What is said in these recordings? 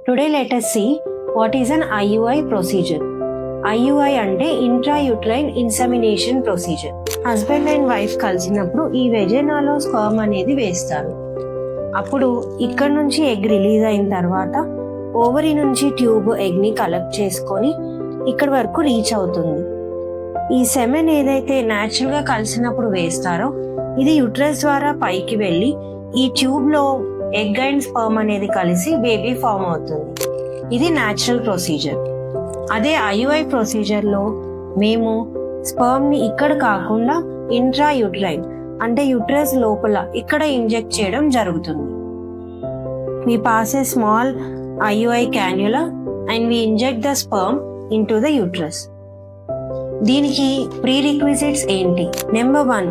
Today let us see what is an IUI procedure. IUI అంటే intrauterine insemination procedure. Husband and wife కలిసినప్పుడు ఈ వెజైనాలో sperm అనేది వేస్తారు. అప్పుడు ఇక్కడ నుంచి ఎగ్ రిలీజ్ అయిన తర్వాత ఓవరీ నుంచి ట్యూబ్ ఎగ్ ని కలెక్ట్ చేసుకొని ఇక్కడ వరకు రీచ్ అవుతుంది. ఈ సెమెన్ ఏదైతే న్యాచురల్ గా కలిసినప్పుడు వేస్తారో ఇది యుట్రస్ ద్వారా పైకి వెళ్ళి ఈ ట్యూబ్ లో ఎగ్ అండ్ స్పర్మ్ అనేది కలిసి బేబీ ఫామ్ అవుతుంది. ఇది న్యాచురల్ ప్రొసీజర్. అదే IUI ప్రొసీజర్ లో మేము స్పర్మ్ ని ఇక్కడ కాకుండా ఇంట్రా యూట్రైన్ అంటే యుట్రస్ లోపల ఇక్కడ ఇంజెక్ట్ చేయడం జరుగుతుంది. We pass a small IUI cannula and we inject the sperm into the uterus. దీనికి ప్రీ రిక్విజిట్స్ ఏంటి? నెంబర్ 1,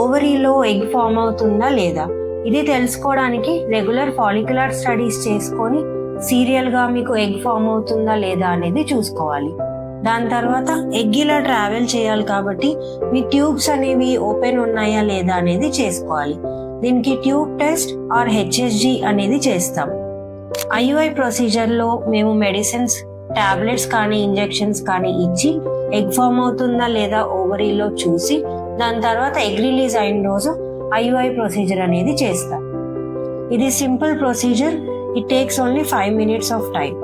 ఓవరీలో ఎగ్ ఫామ్ అవుతుందా లేదా ఇది తెలుసుకోవడానికి రెగ్యులర్ ఫాలిక్యులర్ స్టడీస్ చేసుకొని సీరియల్ గా మీకు ఎగ్ ఫామ్ అవుతుందా లేదా అనేది చూసుకోవాలి. దాని తర్వాత ఎగ్ ఇలా ట్రావెల్ చేయాలి కాబట్టి మీ ట్యూబ్స్ అనేవి ఓపెన్ ఉన్నాయా లేదా అనేది చేసుకోవాలి. దీనికి ట్యూబ్ టెస్ట్ ఆర్ HSG అనేది చేస్తాం. IUI ప్రొసీజర్ లో మేము మెడిసిన్స్, టాబ్లెట్స్ కానీ ఇంజెక్షన్స్ కానీ ఇచ్చి ఎగ్ ఫామ్ అవుతుందా లేదా ఓవరీలో చూసి దాని తర్వాత ఎగ్ రిలీజ్ అయిన రోజు IUI ప్రొసీజర్ అనేది చేస్తాం. ఇది simple procedure. It takes only 5 minutes of time.